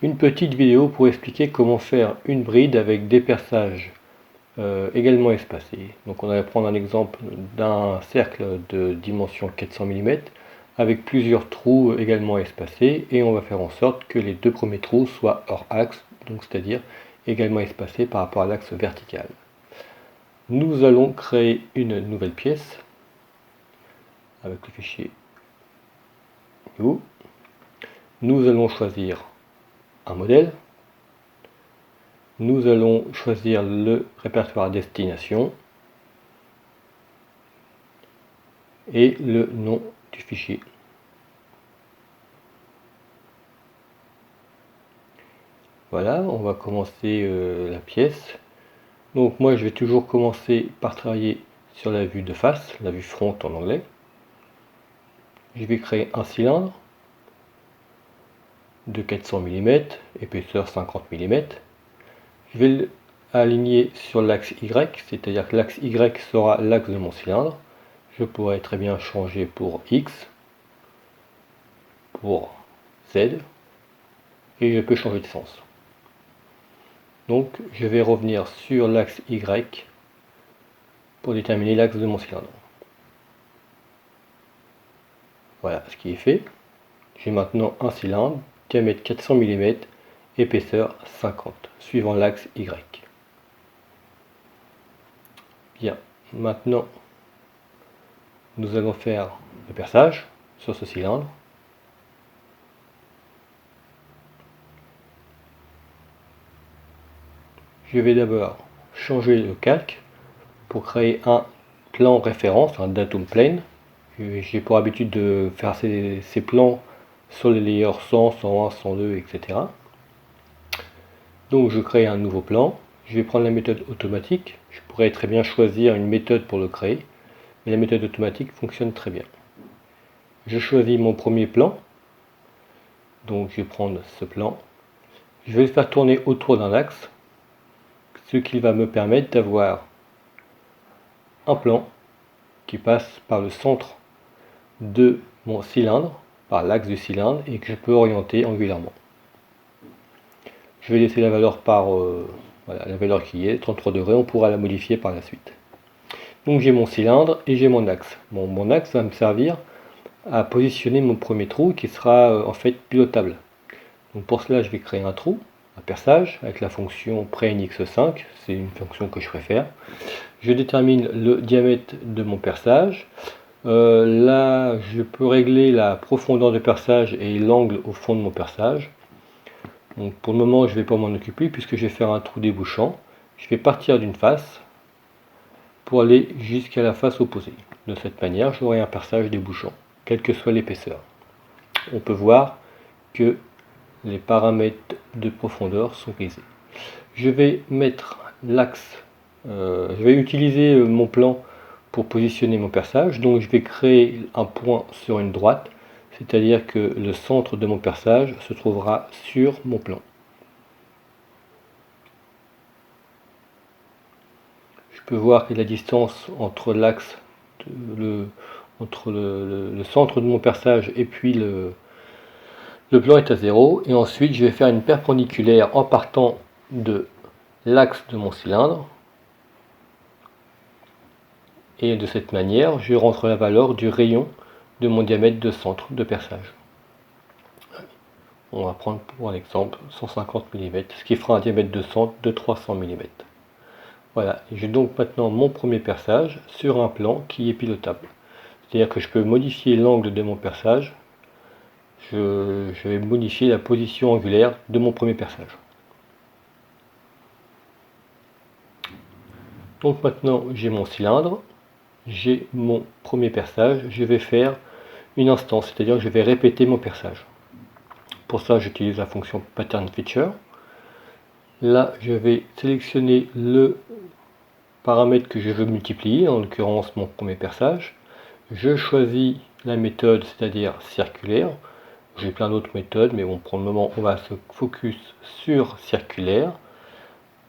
Une petite vidéo pour expliquer comment faire une bride avec des perçages également espacés. Donc on va prendre un exemple d'un cercle de dimension 400 mm avec plusieurs trous également espacés, et on va faire en sorte que les deux premiers trous soient hors axe, donc c'est-à-dire également espacés par rapport à l'axe vertical. Nous allons créer une nouvelle pièce avec le fichier new. Nous allons choisir un modèle. Nous allons choisir le répertoire destination et le nom du fichier. Voilà, on va commencer la pièce. Donc moi je vais toujours commencer par travailler sur la vue de face, la vue front en anglais. Je vais créer un cylindre de 400 mm, épaisseur 50 mm. Je vais l'aligner sur l'axe Y, c'est-à-dire que l'axe Y sera l'axe de mon cylindre. Je pourrais très bien changer pour X, pour Z, et je peux changer de sens. Donc je vais revenir sur l'axe Y pour déterminer l'axe de mon cylindre. Voilà ce qui est fait. J'ai maintenant un cylindre, diamètre 400 mm, épaisseur 50, suivant l'axe Y. Bien, maintenant nous allons faire le perçage sur ce cylindre. Je vais d'abord changer le calque pour créer un plan référence, un datum plane. J'ai pour habitude de faire ces plans sur les layers 100, 101, 102, etc. Donc je crée un nouveau plan. Je vais prendre la méthode automatique. Je pourrais très bien choisir une méthode pour le créer, mais la méthode automatique fonctionne très bien. Je choisis mon premier plan. Donc je vais prendre ce plan. Je vais le faire tourner autour d'un axe, ce qui va me permettre d'avoir un plan qui passe par le centre de mon cylindre, par l'axe du cylindre, et que je peux orienter angulairement. Je vais laisser la valeur voilà, la valeur qui est 33 degrés. On pourra la modifier par la suite. Donc j'ai mon cylindre et j'ai mon axe. Mon axe va me servir à positionner mon premier trou qui sera en fait pilotable. Donc pour cela je vais créer un trou, un perçage avec la fonction preinx5, c'est une fonction que je préfère. Je détermine le diamètre de mon perçage. Là je peux régler la profondeur de perçage et l'angle au fond de mon perçage. Donc pour le moment je ne vais pas m'en occuper puisque je vais faire un trou débouchant. Je vais partir d'une face pour aller jusqu'à la face opposée. De cette manière j'aurai un perçage débouchant, quelle que soit l'épaisseur. On peut voir que les paramètres de profondeur sont grisés. Je vais mettre l'axe, je vais utiliser mon plan pour positionner mon perçage. Donc je vais créer un point sur une droite, c'est-à-dire que le centre de mon perçage se trouvera sur mon plan. Je peux voir que la distance entre l'axe, entre le centre de mon perçage et puis le plan est à 0. Et ensuite je vais faire une perpendiculaire en partant de l'axe de mon cylindre. Et de cette manière, je rentre la valeur du rayon de mon diamètre de centre de perçage. On va prendre pour un exemple 150 mm, ce qui fera un diamètre de centre de 300 mm. Voilà, j'ai donc maintenant mon premier perçage sur un plan qui est pilotable. C'est-à-dire que je peux modifier l'angle de mon perçage, je vais modifier la position angulaire de mon premier perçage. Donc maintenant j'ai mon cylindre, j'ai mon premier perçage, je vais faire une instance, c'est-à-dire que je vais répéter mon perçage. Pour ça j'utilise la fonction pattern feature. Là je vais sélectionner le paramètre que je veux multiplier, en l'occurrence mon premier perçage. Je choisis la méthode, c'est-à-dire circulaire. J'ai plein d'autres méthodes, mais bon, pour le moment on va se focus sur circulaire.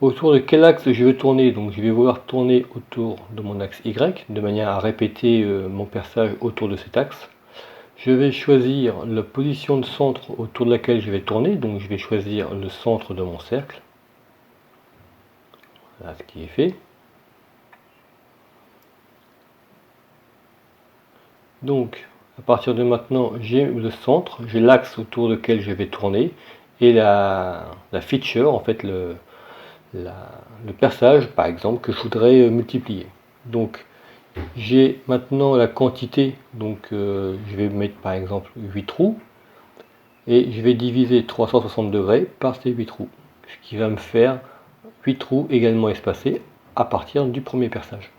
Autour de quel axe je veux tourner? Donc je vais vouloir tourner autour de mon axe Y, de manière à répéter mon perçage autour de cet axe. Je vais choisir la position de centre autour de laquelle je vais tourner, donc je vais choisir le centre de mon cercle. Voilà ce qui est fait. Donc à partir de maintenant, j'ai le centre, j'ai l'axe autour duquel je vais tourner et la feature, en fait le perçage par exemple que je voudrais multiplier. Donc j'ai maintenant la quantité, donc je vais mettre par exemple 8 trous et je vais diviser 360 degrés par ces 8 trous, ce qui va me faire 8 trous également espacés à partir du premier perçage.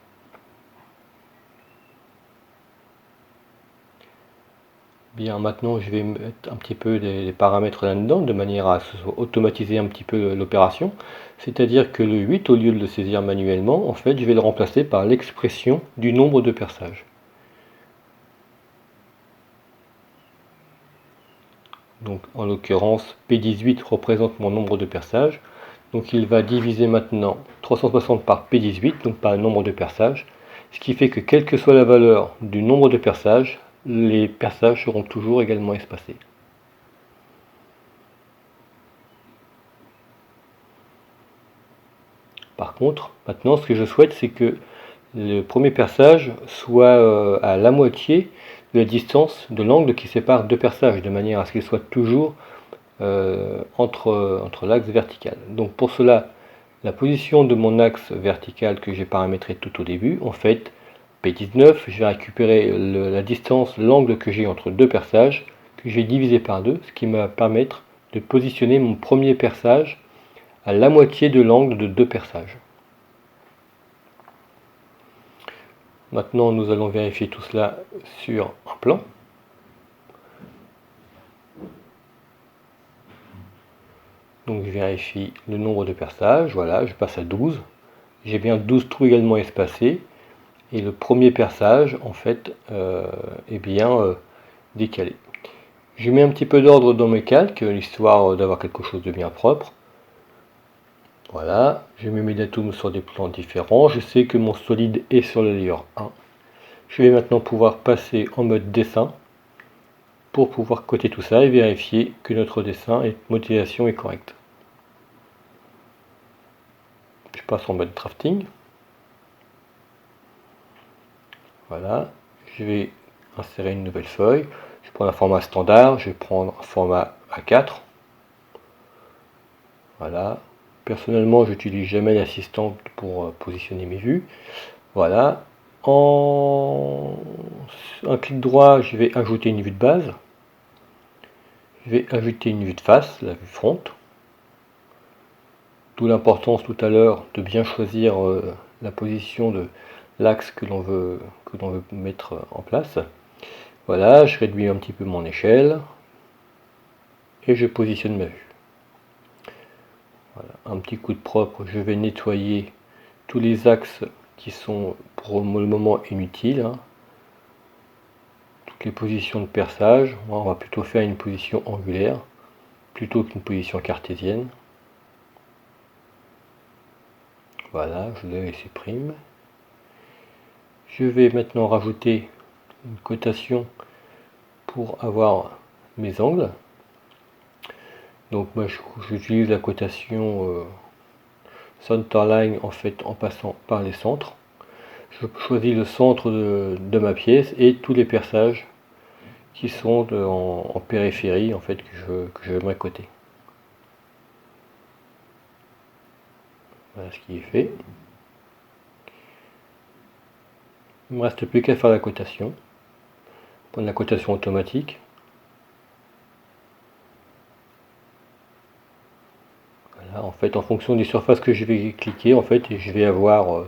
Bien, maintenant je vais mettre un petit peu des paramètres là-dedans de manière à automatiser un petit peu l'opération. C'est-à-dire que le 8, au lieu de le saisir manuellement, en fait je vais le remplacer par l'expression du nombre de perçages. Donc en l'occurrence P18 représente mon nombre de perçages. Donc il va diviser maintenant 360 par P18, donc par le nombre de perçages. Ce qui fait que quelle que soit la valeur du nombre de perçages, les perçages seront toujours également espacés. Par contre, maintenant ce que je souhaite, c'est que le premier perçage soit à la moitié de la distance de l'angle qui sépare deux perçages, de manière à ce qu'il soit toujours entre l'axe vertical. Donc pour cela, la position de mon axe vertical que j'ai paramétré tout au début, en fait, P19, je vais récupérer la distance, l'angle que j'ai entre deux perçages, que j'ai divisé par deux, ce qui va permettre de positionner mon premier perçage à la moitié de l'angle de deux perçages. Maintenant, nous allons vérifier tout cela sur un plan. Donc je vérifie le nombre de perçages, voilà, je passe à 12. J'ai bien 12 trous également espacés. Et le premier perçage, en fait, est bien décalé. Je mets un petit peu d'ordre dans mes calques, histoire d'avoir quelque chose de bien propre. Voilà, je mets mes datums sur des plans différents. Je sais que mon solide est sur le layer 1. Je vais maintenant pouvoir passer en mode dessin pour pouvoir coter tout ça et vérifier que notre dessin et modélisation est correcte. Je passe en mode drafting. Voilà, je vais insérer une nouvelle feuille. Je prends un format standard, je vais prendre un format A4. Voilà. Personnellement, j'utilise jamais l'assistant pour positionner mes vues. Voilà. En un clic droit, je vais ajouter une vue de base. Je vais ajouter une vue de face, la vue front. D'où l'importance tout à l'heure de bien choisir la position de l'axe que l'on veut mettre en place. Voilà, je réduis un petit peu mon échelle et je positionne ma vue. Voilà, un petit coup de propre, je vais nettoyer tous les axes qui sont pour le moment inutiles. Toutes les positions de perçage, on va plutôt faire une position angulaire plutôt qu'une position cartésienne. Voilà, je les supprime. Je vais maintenant rajouter une cotation pour avoir mes angles. Donc moi j'utilise la cotation centerline en fait en passant par les centres. Je choisis le centre de ma pièce et tous les perçages qui sont en périphérie en fait que je vais coter. Voilà ce qui est fait. Il ne me reste plus qu'à faire la cotation. Prendre la cotation automatique. Voilà, en fait en fonction des surfaces que je vais cliquer en fait je vais avoir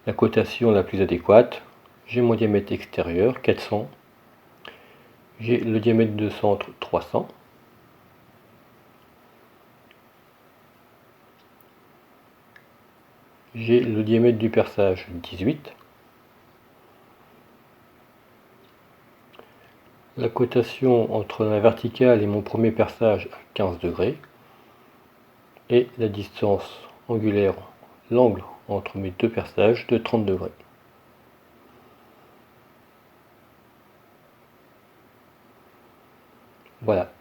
la cotation la plus adéquate. J'ai mon diamètre extérieur 400. J'ai le diamètre de centre 300. J'ai le diamètre du perçage 18. La cotation entre la verticale et mon premier perçage à 15 degrés. Et la distance angulaire, l'angle entre mes deux perçages de 30 degrés. Voilà.